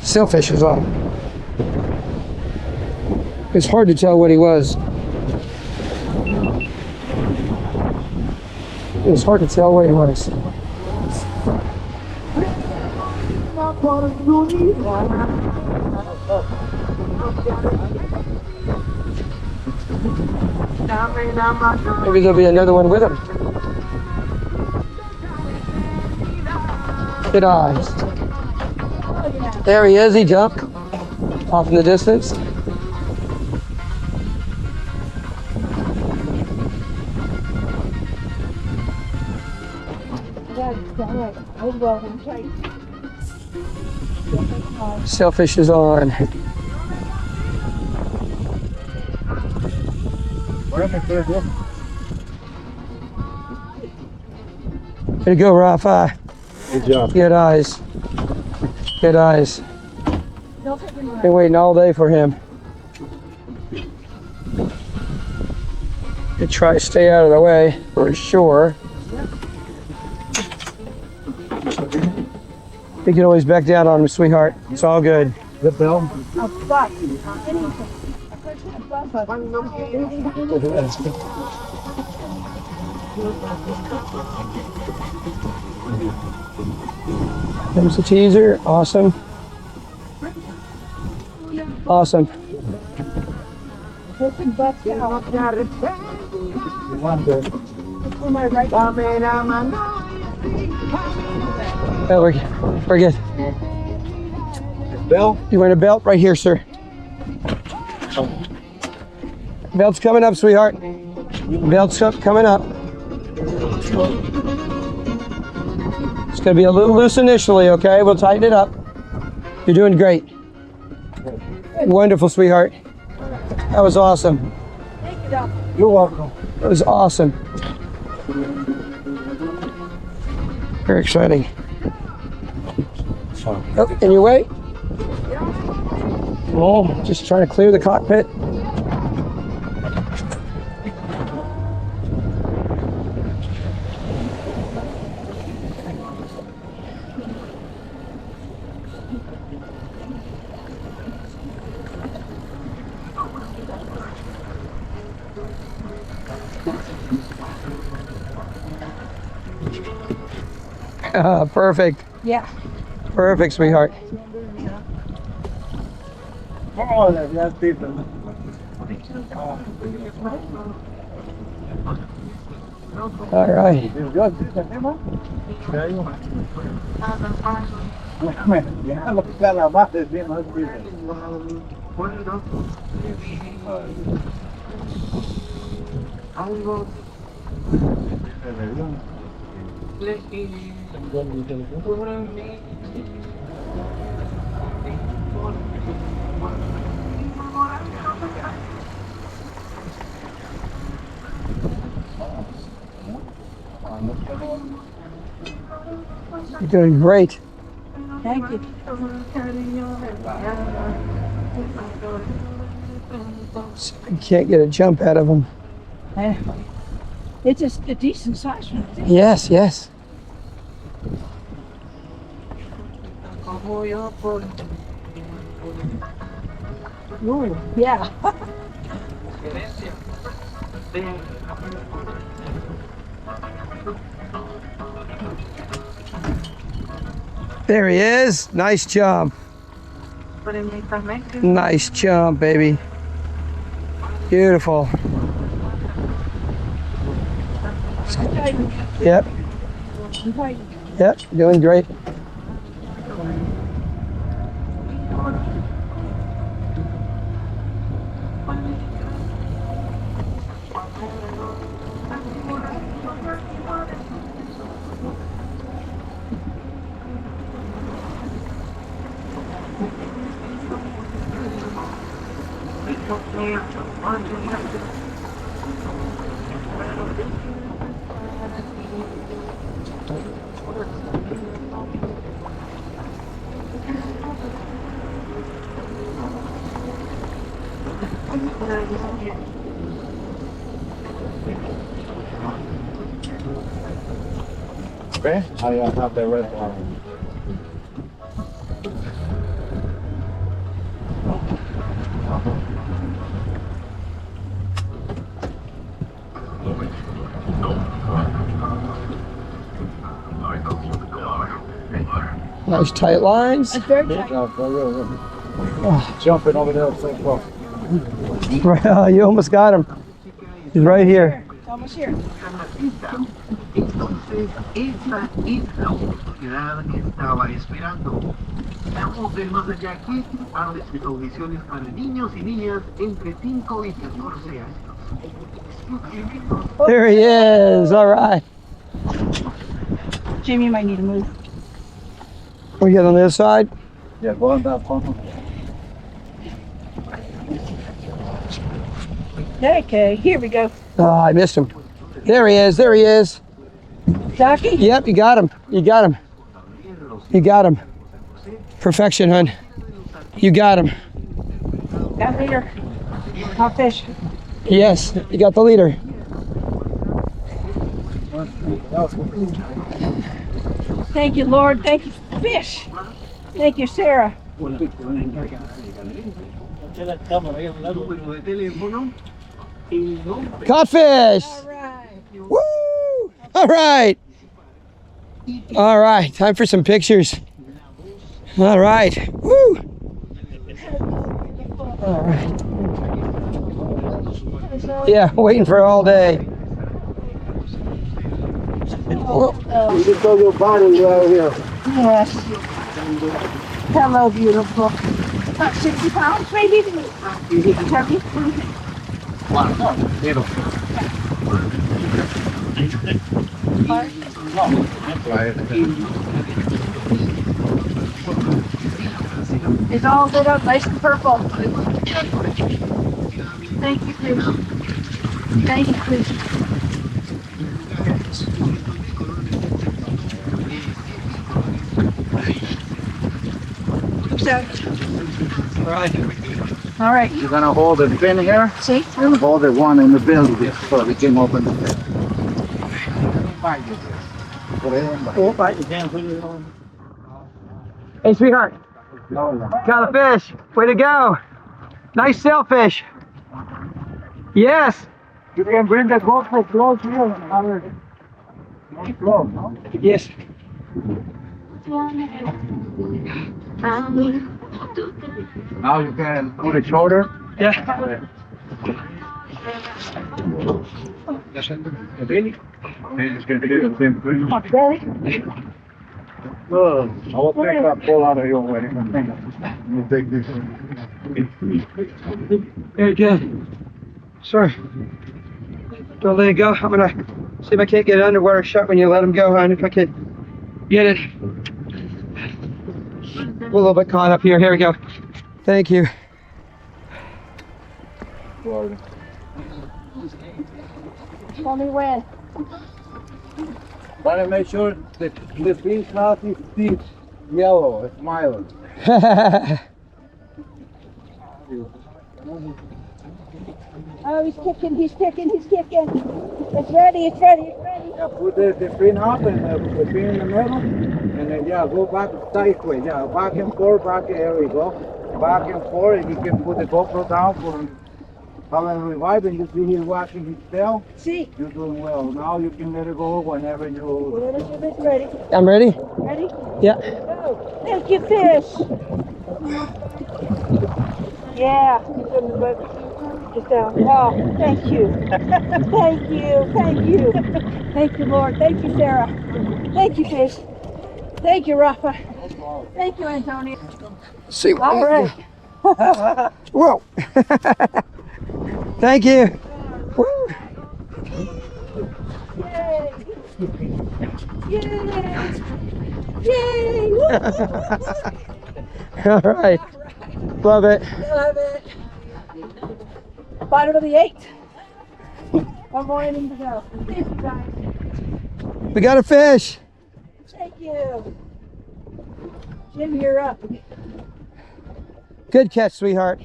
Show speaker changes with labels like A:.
A: Sailfish is on. It's hard to tell what he was. It's hard to tell what he was. Maybe there'll be another one with him. Good eyes. There he is, he jumped off in the distance. Sailfish is on. Way to go, Rafa.
B: Good job.
A: Good eyes. Good eyes. Been waiting all day for him. You try to stay out of the way for sure. You can always back down on him, sweetheart. It's all good.
B: Good, Bill.
A: There's the teaser. Awesome. Awesome. Oh, we're good.
B: Bill?
A: You want a belt? Right here, sir. Belt's coming up, sweetheart. Belt's up, coming up. It's going to be a little loose initially, okay? We'll tighten it up. You're doing great. Wonderful, sweetheart. That was awesome.
B: You're welcome.
A: That was awesome. Very exciting. Oh, in your way? Oh, just trying to clear the cockpit. Perfect.
C: Yeah.
A: Perfect, sweetheart.
B: Oh, that's people.
A: All right. You're doing great.
C: Thank you.
A: You can't get a jump out of them.
C: It's just a decent size one.
A: Yes, yes.
C: Ooh, yeah.
A: There he is. Nice jump. Nice jump, baby. Beautiful. Yep. Yep, doing great.
B: Okay, I have the red one.
A: Nice tight lines.
C: It's very tight.
B: Jumping over there so close.
A: You almost got him. He's right here.
C: It's almost here.
D: Entonces, esa es la oportunidad que estaba esperando. Vamos de más allá aquí a las audiciones para niños y niñas entre 5 y 14 años.
A: There he is. All right.
C: Jimmy might need to move.
A: We get on this side.
B: Yeah, go on that front.
C: Okay, here we go.
A: Oh, I missed him. There he is. There he is.
C: Jockey?
A: Yep, you got him. You got him. You got him. Perfection, hon. You got him.
C: Got leader. Hot fish.
A: Yes, you got the leader.
C: Thank you, Lord. Thank you, fish. Thank you, Sarah.
A: Caught fish.
C: All right.
A: Woo! All right. All right. Time for some pictures. All right. Woo! All right. Yeah, waiting for all day. Whoa.
B: You can throw your body right here.
C: Yes. Hello, beautiful. About 60 pounds, maybe? Heavy? It's all lit up nice and purple. Thank you, fish. Thank you, fish. All right.
B: You're gonna hold the pin here
C: See?
B: and hold the one in the bill so we can open the pin.
A: Hey, sweetheart. Got a fish. Way to go. Nice sailfish. Yes.
B: You can bring the GoPro close here. Close, no?
A: Yes.
B: Now you can put it shorter.
A: Yeah.
B: Really? I will take that pole out of your way. You take this.
A: Very good. Sorry. Don't let it go. I'm gonna see if I can't get an underwater shot when you let him go, hon. If I can get it. A little bit caught up here. Here we go. Thank you.
C: Tell me when.
B: But make sure that the fish not is deep yellow, it's smiling.
C: Oh, he's kicking, he's kicking, he's kicking. It's ready, it's ready, it's ready.
B: Yeah, put the pin up and the pin in the middle. And then, yeah, go back sideways. Yeah, back and forth, there we go. Back and forth, you can put the GoPro down for how and revive, and you see he's watching his tail.
C: See?
B: You're doing well. Now you can let it go whenever you...
C: Whenever you're ready.
A: I'm ready?
C: Ready?
A: Yeah.
C: Go. Thank you, fish. Yeah. Just down. Oh, thank you. Thank you, thank you. Thank you, Lord. Thank you, Sarah. Thank you, fish. Thank you, Rafa. Thank you, Antonio.
A: See what
C: All right.
A: Whoa. Thank you. Woo.
C: Yay! Yay! Yay! Woo!
A: All right. Love it.
C: Love it. Bottom of the 8th. One more inning to go. Thank you, guys.
A: We got a fish.
C: Thank you. Jim, you're up.
A: Good catch, sweetheart.